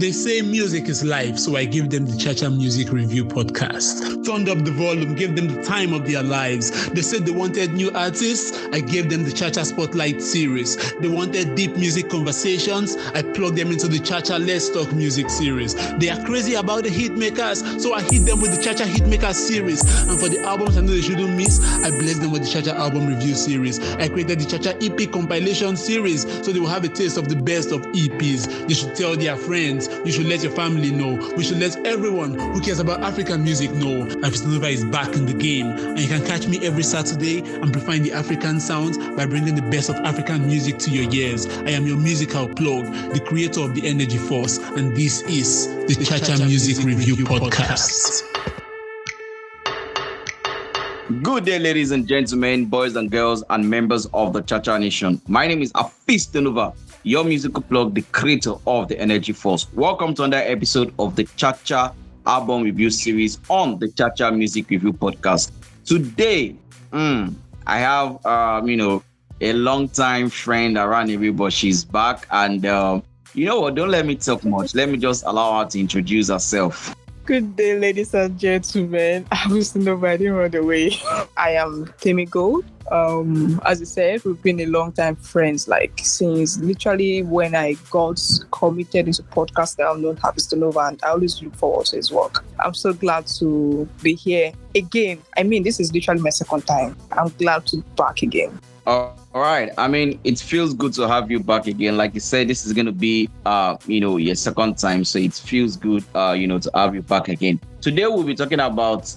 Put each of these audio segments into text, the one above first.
They say music is life, so I give them the Cha-Cha Music Review podcast. Turned up the volume, gave them the time of their lives. They said they wanted new artists, I gave them the Cha-Cha Spotlight series. They wanted deep music conversations, I plugged them into the Cha-Cha Let's Talk music series. They are crazy about the hit makers, so I hit them with the Cha-Cha Hit Makers series. And for the albums I know they shouldn't miss, I blessed them with the Cha-Cha Album Review series. I created the Cha-Cha EP compilation series, so they will have a taste of the best of EPs. They should tell their friends. You should let your family know. We should let everyone who cares about African music know. Artiste is back in the game. And you can catch me every Saturday amplifying the African sounds by bringing the best of African music to your ears. I am your musical plug, the creator of the Energy Force, and this is the Cha-Cha Music Review Podcast. Good day, ladies and gentlemen, boys and girls, and members of the Cha-Cha Nation. My name is Artiste, your musical plug, the creator of the Energy Force. Welcome to another episode of the Cha-Cha Album Review series on the Cha-Cha Music Review Podcast. Today, I have, a long-time friend around here, but she's back. And you know what? Don't let me talk much. Let me just allow her to introduce herself. Good day, ladies and gentlemen. I was nobody run away. I am Tems. As you said, we've been a long time friends, like since literally when I got committed into podcast. I'm known Artiste, and I always look forward to his work. I'm so glad to be here again. I mean, this is literally my second time. I'm glad to be back again. All right. I mean, it feels good to have you back again. Like you said, this is going to be, your second time. So it feels good, to have you back again. Today, we'll be talking about,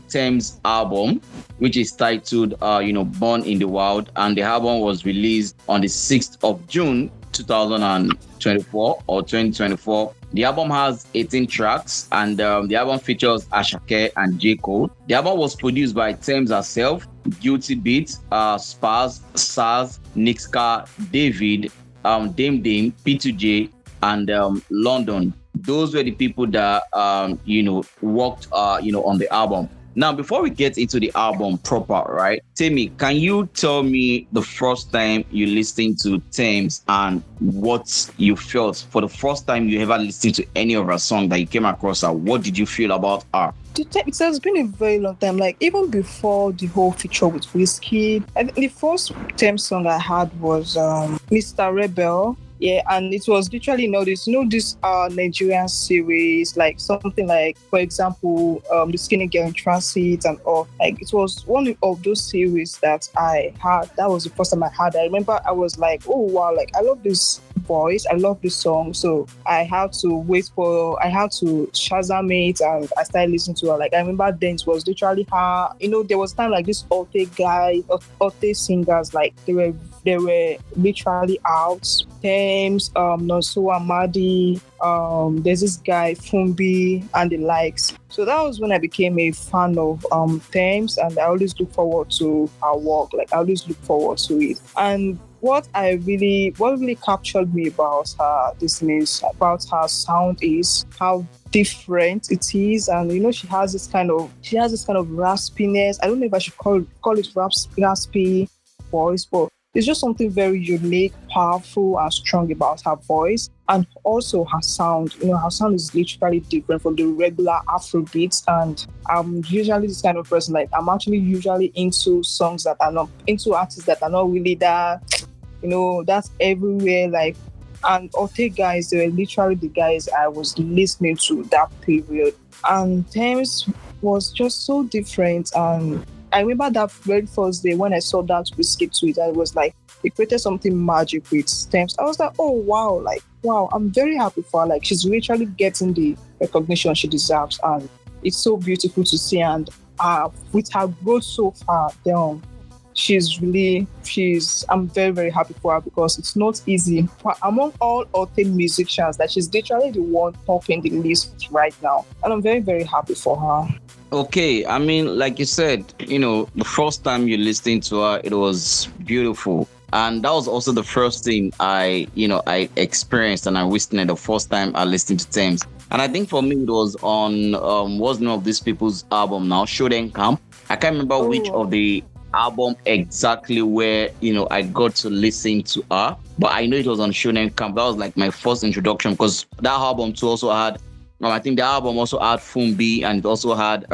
Tems' album, which is titled, Born in the Wild. And the album was released on the 6th of June, 2024 or 2024. The album has 18 tracks, and the album features Asake and J.Cole. The album was produced by Tems herself, Guiltzbeatz, Spax, Sarz, Nsikak, David, Damedame, P2J, and London. Those were the people that worked on the album. Now, before we get into the album proper, right? Temi, can you tell me the first time you listened to Tems and what you felt for the first time you ever listened to any of her song that you came across her? What did you feel about her? It has been a very long time, like even before the whole feature with Whiskey. I think the first Tems song I had was Mr. Rebel. Yeah, and it was literally this Nigerian series, like something like, for example, the Skinny Girl in Transit and all. Like it was one of those series that I had. That was the first time I had. I remember I was like, oh wow, like I love this voice, I love this song. So I had to Shazam it, and I started listening to her. Like I remember then it was literally her. There was time like this Ote singers, like they were literally out. Tems, Nonso Amadi, there's this guy Fumbi and the likes. So that was when I became a fan of Tems, and I always look forward to her work. Like I always look forward to it. And what really captured me about her, about her sound is how different it is. And she has this kind of raspiness. I don't know if I should call it raspy voice, but it's just something very unique, powerful, and strong about her voice. And also her sound. Her sound is literally different from the regular Afrobeats. And I'm usually this kind of person, like I'm actually usually into songs that are not, into artists that are not really that, that's everywhere. Like, and Ote guys, they were literally the guys I was listening to that period. And Tems was just so different. And I remember that very first day when I saw that Whiskey tweet, I was like, it created something magic with Tems. I was like, oh wow, I'm very happy for her. Like she's literally getting the recognition she deserves, and it's so beautiful to see. And with her growth so far, I'm very, very happy for her, because it's not easy. But among all Ote musicians, that she's literally the one topping the list right now, and I'm very, very happy for her. Okay, I mean, like you said, the first time you listened to her, it was beautiful. And that was also the first thing I experienced and I witnessed the first time I listened to Tems. And I think for me, it was on, what's the name of these people's album now? Show Them Camp. I can't remember which of the album exactly where, I got to listen to her. but I know it was on Shonen Camp. That was like my first introduction because that album too also had. I think the album also had Fumbi, and it also had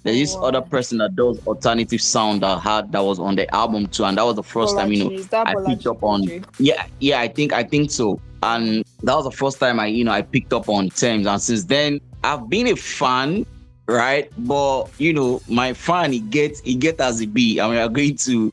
there's this other person that does alternative sound that was on the album too, and that was the first time I picked up on. Yeah, I think so, and that was the first time I picked up on Tems, and since then I've been a fan, right? But my fan it gets as it be, and we are going to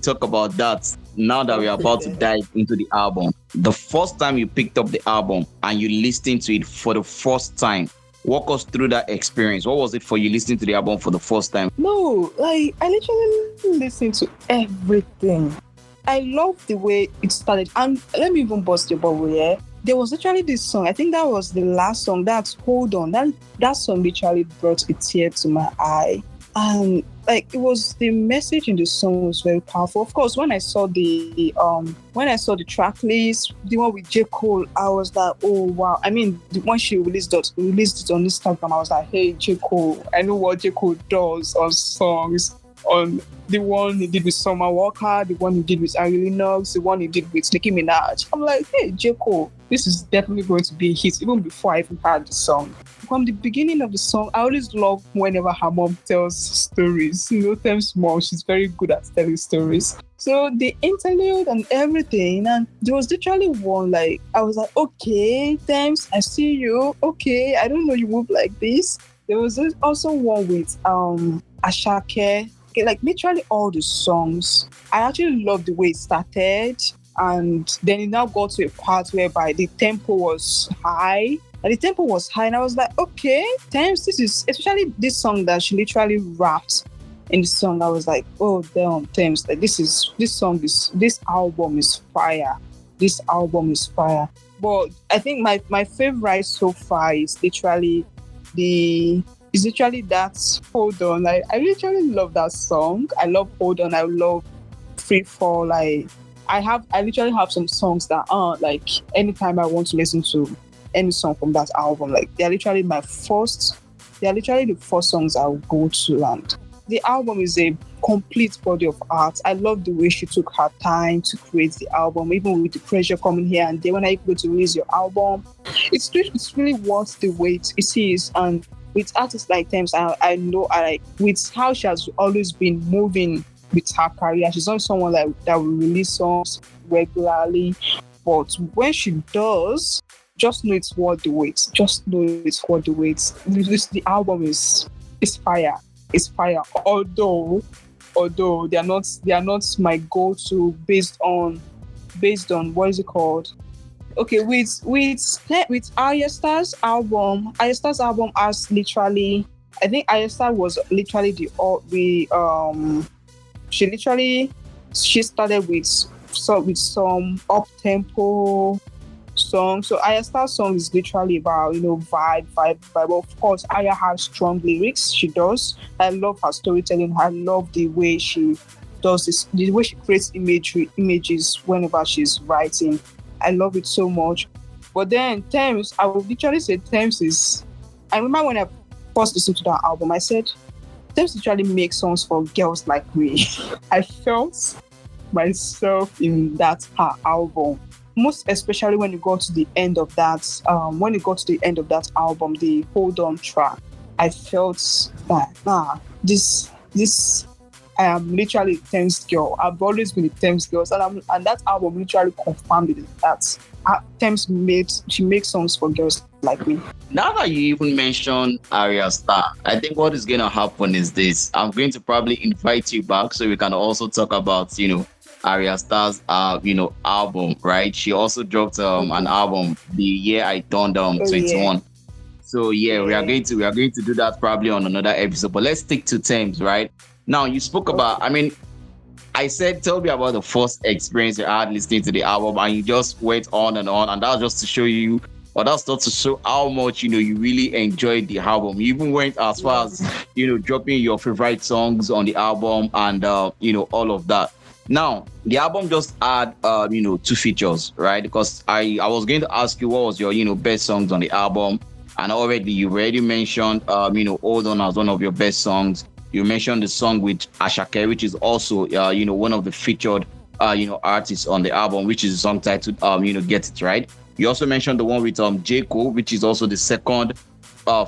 talk about that now that we are about to dive into the album. The first time you picked up the album and you listened to it for the first time, walk us through that experience. What was it for you listening to the album for the first time? No, like I literally listened to everything. I love the way it started. And let me even bust your bubble, yeah? There was actually this song. I think that was the last song. That's Hold On. That song literally brought a tear to my eye. And like it was, the message in the song was very powerful. Of course, when I saw the track list, the one with J.Cole, I was like, oh wow. I mean, when she released it on Instagram, I was like, hey, J.Cole, I know what J.Cole does on songs. On the one he did with Summer Walker, the one he did with Ari Lennox, the one he did with Nicki Minaj. I'm like, hey, J.Cole, this is definitely going to be a hit, even before I even heard the song. From the beginning of the song, I always love whenever her mom tells stories. Tems' mom, she's very good at telling stories. So the interlude and everything, and there was literally one, like, I was like, okay, Tems, I see you. Okay, I don't know you move like this. There was also one with Asake. Okay, like literally all the songs. I actually loved the way it started, and then it now got to a part whereby the tempo was high. And I was like, okay, Tems, this is, especially this song that she literally rapped in the song. I was like, oh damn, Tems, like this album is fire. This album is fire. But I think my favorite so far is literally that Hold On. I literally love that song. I love Hold On. I love Free Fall. I literally have some songs that are like anytime I want to listen to any song from that album, like they're literally the first songs I'll go to. And the album is a complete body of art. I love the way she took her time to create the album, even with the pressure coming here and there when I go to release your album. It's really worth the wait it is. And with artists like Tems, I know with how she has always been moving with her career, she's not someone that will release songs regularly. But when she does, just know it's worth the wait. The album is fire. It's fire. Although they are not my go-to based on what is it called? Okay, with Arya Star's album has literally, I think Arya Star was literally she started with some up-tempo song. So Arya Star's song is literally about vibe. Of course, Arya has strong lyrics. She does. I love her storytelling. I love the way she does this, the way she creates images whenever she's writing. I love it so much. But then Tems, I would literally say Tems is, I remember when I first listened to that album, I said, Tems literally makes songs for girls like me. I felt myself in that her album. Most especially when you got to the end of that, album, the Hold On track, I felt that, this I am literally a Tems girl. I've always been a Tems girl, and that album literally confirmed it, that Tems makes songs for girls like me. Now that you even mentioned Arya Star, I think what is going to happen is this. I'm going to probably invite you back so we can also talk about, Arya Star's, album, right? She also dropped an album the year I turned 21. Yeah. So we are going to do that probably on another episode. But let's stick to Tems, right? Now you spoke about, I said, tell me about the first experience you had listening to the album, and you just went on, and that was just to show you, or that's not to show how much you really enjoyed the album. You even went as far as dropping your favorite songs on the album and all of that. Now the album just had 2 features, right? Because I was going to ask you what was your best songs on the album, and you already mentioned Hold On as one of your best songs. You mentioned the song with Asake, which is also one of the featured artists on the album, which is the song titled Get It Right. You also mentioned the one with J.Cole, which is also the second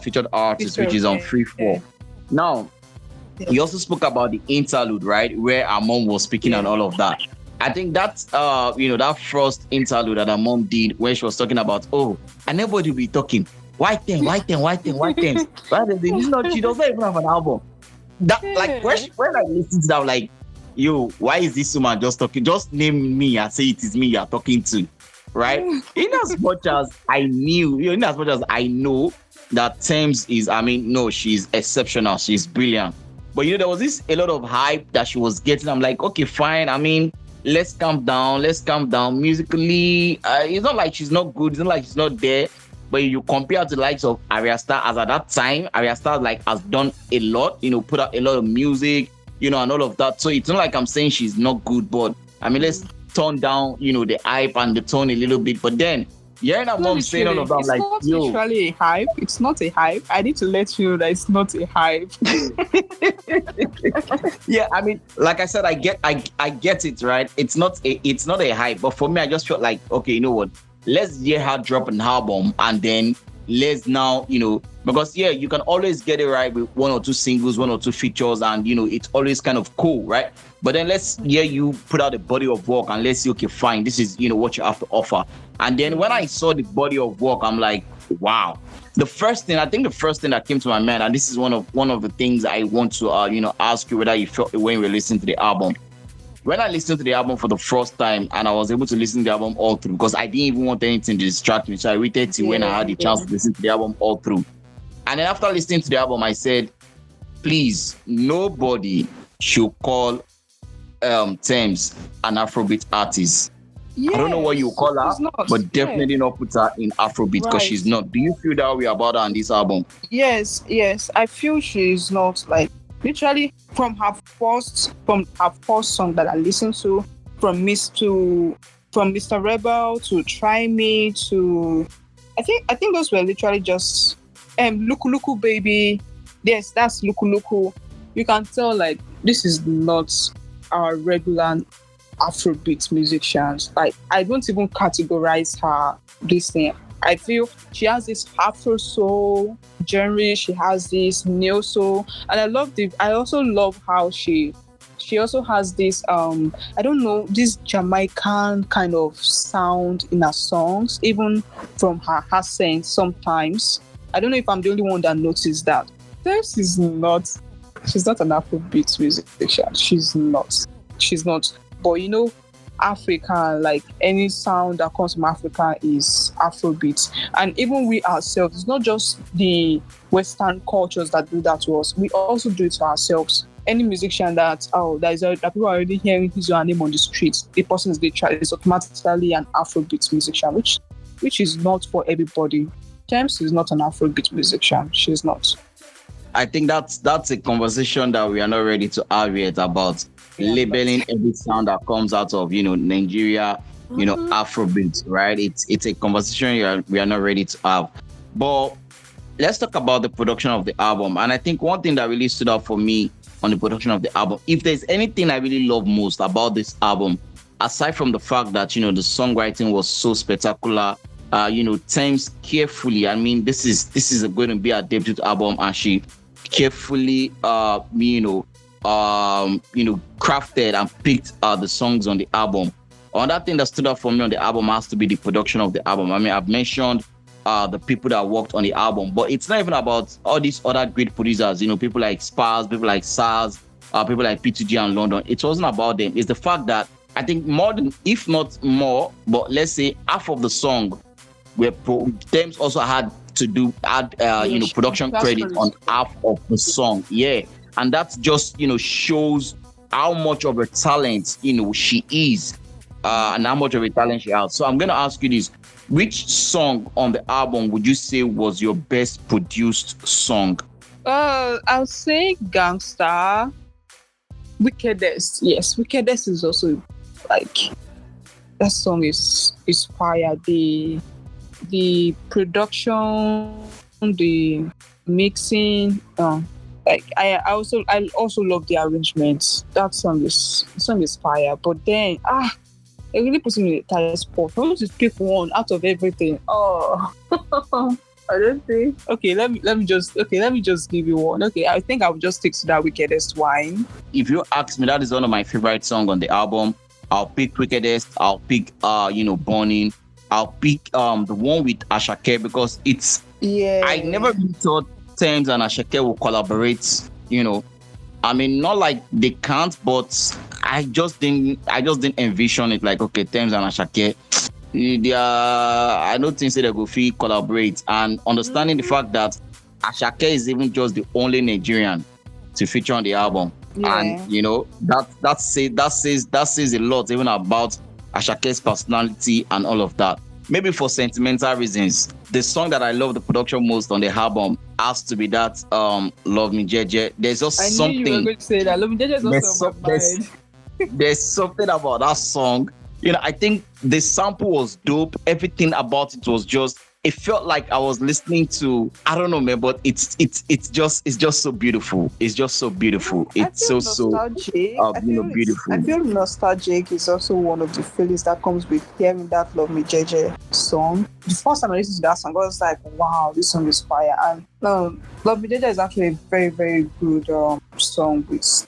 featured artist, which is on Free Fall. Now, you also spoke about the interlude, right, where our mom was speaking and all of that. I think that's that first interlude that our mom did when she was talking about, and everybody will be talking, why Tems? Right? She doesn't even have an album. That like when I listen to that, I'm like, yo, why is this woman just talking? Just name me and say it is me you're talking to, right? In as much as I know that Tems is, she's exceptional, she's brilliant. But there was a lot of hype that she was getting. I'm like, okay, fine. Let's calm down. Musically, it's not like she's not good. It's not like she's not there. But you compare to the likes of Arya Star, as at that time, Arya Star has done a lot, put out a lot of music, and all of that. So it's not like I'm saying she's not good, but let's tone down, the hype and the tone a little bit. But then hearing her mom saying all of that, like, it's not literally a hype. It's not a hype. I need to let you know that it's not a hype. Yeah, like I said, I get it, right? It's not a hype, but for me, I just felt like, okay, you know what? Let's hear her drop an album, and then let's now, because you can always get it right with one or two singles, one or two features, and it's always kind of cool, right? But then let's hear you put out a body of work, and let's see, okay, fine, this is what you have to offer. And then when I saw the body of work, I'm like, wow. The first thing that came to my mind, and this is one of the things I want to ask you whether you felt when we were listening to the album. When I listened to the album for the first time, and I was able to listen to the album all through, because I didn't even want anything to distract me, so I waited till when I had the chance to listen to the album all through. And then after listening to the album, I said, please, nobody should call Tems an Afrobeat artist. Yes, I don't know what you call her, but definitely not put her in Afrobeat, because she's not. Do you feel that way about her on this album? Yes. I feel she's not, like, literally from her first song that I listened to, from Mr. Rebel to Try Me to I think those were literally just Luku Luku Baby. Yes, that's Luku Luku. You can tell, like, this is not our regular Afrobeat musicians. Like, I don't even categorize her this thing. I feel she has this Afro soul genre. She has this neo soul, and I also love how she also has this this Jamaican kind of sound in her songs, even from her accent sometimes. I don't know if I'm the only one that noticed that. She's not an Afrobeat musician. She's not. But Africa, like, any sound that comes from Africa is Afrobeat. And even we ourselves, it's not just the Western cultures that do that to us. We also do it to ourselves. Any musician that people are already hearing his or her name on the streets, the person is automatically an Afrobeat musician, which is not for everybody. Tems is not an Afrobeat musician. She's not. I think that's a conversation that we are not ready to have yet about labeling every sound that comes out of Nigeria, Afrobeat, right? It's a conversation we are not ready to have. But let's talk about the production of the album. And I think one thing that really stood out for me on the production of the album, if there's anything I really love most about this album, aside from the fact that the songwriting was so spectacular, Tems carefully, this is going to be a debut album, and she carefully crafted and picked the songs on the album. Another thing that stood out for me on the album has to be the production of the album. I've mentioned the people that worked on the album, but it's not even about all these other great producers, people like Spax, people like Sarz, people like P2G and London. It wasn't about them. It's the fact that I think more than, if not more, but let's say half of the song where Tems also had to add production credit on half of the song. Yeah. And that just, shows how much of a talent, she is, and how much of a talent she has. So I'm going to ask you this. Which song on the album would you say was your best produced song? I'll say Gangsta. Wickedest. Yes, Wickedest is also, like, that song is fire. The production, the mixing, Like I also love the arrangements. That song is fire. But then it really puts me in a tight spot. I want to pick one out of everything. Oh, I don't think. Okay, let me just give you one. Okay, I think I will just stick to that Wickedest Wine. If you ask me, that is one of my favorite songs on the album. I'll pick Wickedest. I'll pick Burning. I'll pick the one with Asake because it's. Yeah. I never really thought Tems and Asake will collaborate. I mean, not like they can't, but I just didn't envision it. Like, okay, Tems and Asake. I don't think they go feel collaborate, and understanding the fact that Asake is even just the only Nigerian to feature on the album, and that says a lot even about Ashake's personality and all of that. Maybe for sentimental reasons, the song that I love the production most on the album has to be that "Love Me JJ." There's just something. I knew you were going to say that. "Love Me JJ" is also on my mind. There's something about that song. I think the sample was dope. Everything about it was just. It felt like I was listening to. I don't know, man, but it's just so beautiful. It's just so beautiful. It's so beautiful. I feel nostalgic is also one of the feelings that comes with hearing that "Love Me JJ" song. The first time I listened to that song, I was like, "Wow, this song is fire!" And "Love Me JJ" is actually a very, very good song. With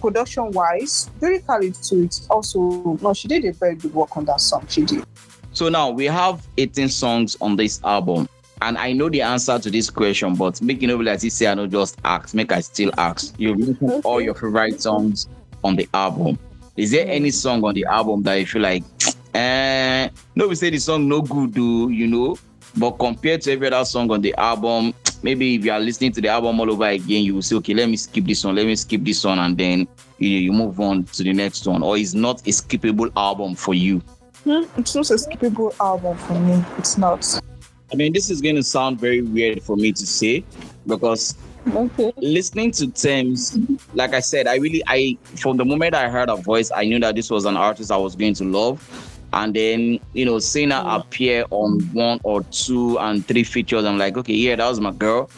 production-wise, lyrically too, it's also she did a very good work on that song. She did. So now we have 18 songs on this album, and I know the answer to this question, but making it like you say, I don't just ask, make I still ask. You mentioned all your favorite songs on the album. Is there any song on the album that you feel like, no, we say the song no good, but compared to every other song on the album, maybe if you are listening to the album all over again, you will say, okay, let me skip this one, and then you move on to the next one, or it's not a skippable album for you? It's not a skippable album for me. It's not. I mean, this is going to sound very weird for me to say because listening to Tems, like I said, from the moment I heard her voice, I knew that this was an artist I was going to love. And then, seeing her appear on 1 or 2 and 3 features, I'm like, okay, yeah, that was my girl,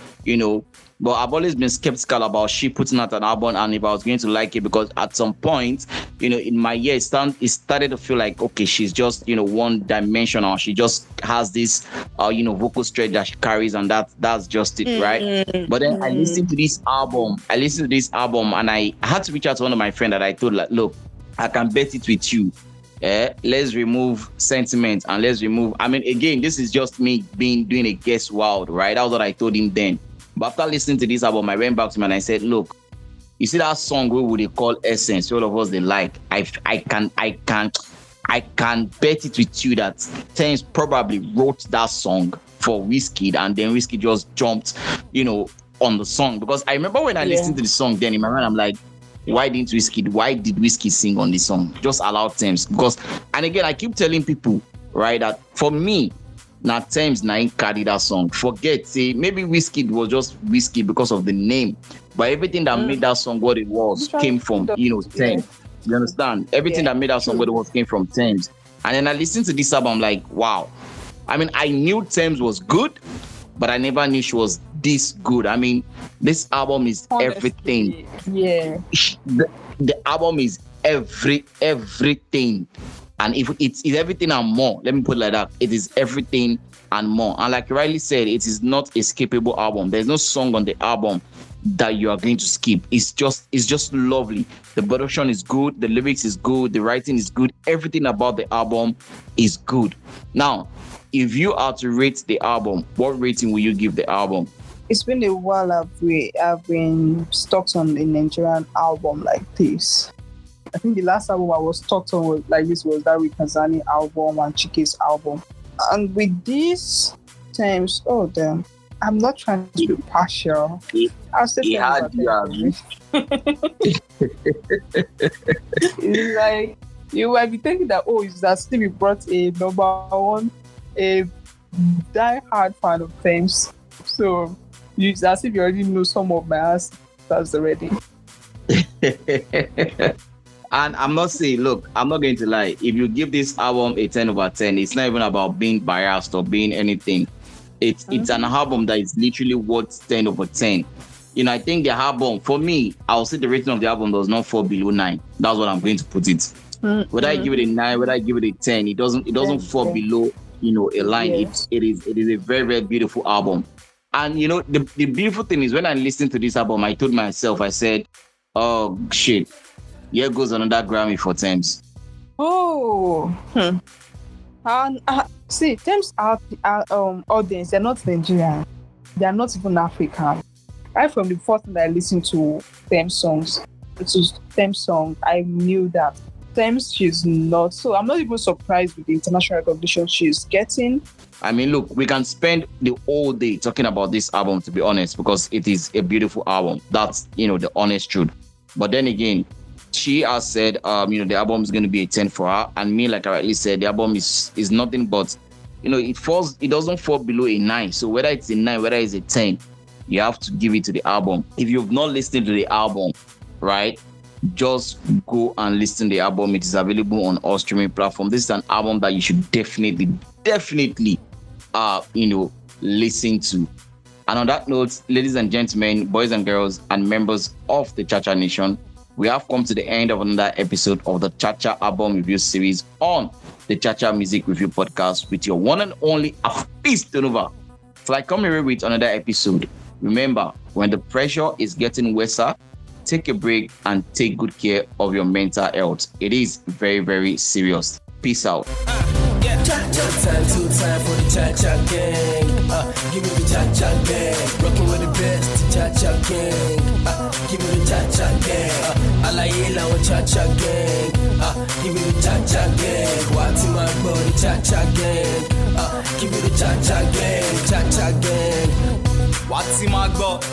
But I've always been skeptical about she putting out an album and if I was going to like it, because at some point, in my ear, it started to feel like, okay, she's just, one dimensional. She just has this, vocal stretch that she carries, and that's just it, right? But then I listened to this album and I had to reach out to one of my friends that I told, like, look, I can bet it with you. Let's remove sentiment and let's remove. I mean, again, this is just me doing a guess wild, right? That was what I told him then. But after listening to this album, I went back to him and I said, look, you see that song where they call Essence, all of us they like. I can bet it with you that Tems probably wrote that song for Wizkid, and then Wizkid just jumped, on the song. Because I remember when I listened to the song then in my mind, I'm like, why did Wizkid sing on this song? Just allow Tems. Because, and again, I keep telling people, right, that for me, now Tems ain't carry that song. Forget, say maybe Wizkid was just Wizkid because of the name, but everything that made that song what it was came from Tems. You understand? Everything that made that song what it was came from Tems. And then I listened to this album, like, wow. I mean, I knew Tems was good, but I never knew she was this good. I mean, this album is everything. Yeah. The album is everything. And if it's everything and more, let me put it like that. It is everything and more. And like you rightly said, it is not a skippable album. There's no song on the album that you are going to skip. It's just lovely. The production is good. The lyrics is good. The writing is good. Everything about the album is good. Now, if you are to rate the album, what rating will you give the album? It's been a while I've been stuck on a Nigerian album like this. I think the last album I was stuck on was like this was that with Kazani album and Chike's album. And with these Tems, damn, I'm not trying to be partial. I'll say it's like you might be thinking that it's as if you brought a number one, a die-hard fan of Tems. So it's as if you already know some of my answers already. And I'm not saying, look, I'm not going to lie. If you give this album a 10 over 10, it's not even about being biased or being anything. It's an album that is literally worth 10 over 10. I think the album, for me, I'll say the rating of the album does not fall below 9. That's what I'm going to put it. Whether I give it a 9, whether I give it a 10, it doesn't fall below, a line. Yes. It is a very, very beautiful album. And the beautiful thing is when I listened to this album, I told myself, I said, oh shit, here goes another Grammy for Tems. Oh. And see, Tems audience, they're not Nigerian. They're not even African. Right from the first time that I listened to Tems songs, I knew that Tems, she's not. So I'm not even surprised with the international recognition she's getting. I mean, look, we can spend the whole day talking about this album, to be honest, because it is a beautiful album. That's, the honest truth. But then again, she has said, the album is going to be a 10 for her. And me, like I rightly said, the album is nothing but, it doesn't fall below a 9. So whether it's a 9, whether it's a 10, you have to give it to the album. If you've not listened to the album, right, just go and listen to the album. It is available on all streaming platforms. This is an album that you should definitely listen to. And on that note, ladies and gentlemen, boys and girls, and members of the Chacha Nation, we have come to the end of another episode of the Chacha album review series on the Chacha Music Review Podcast with your one and only Artiste. So I come here with another episode. Remember, when the pressure is getting worse, take a break and take good care of your mental health. It is very, very serious. Peace out. Cha-cha time, 2 time for the Cha-cha gang. Give me the Cha-cha gang. Rockin' with the best, the Cha-cha gang. Give me the Cha-cha gang. Alayela with Cha-cha gang. Give me the Cha-cha gang. What's in my body, Cha-cha gang. Give me the Cha-cha gang. Cha-cha gang. What's in my body?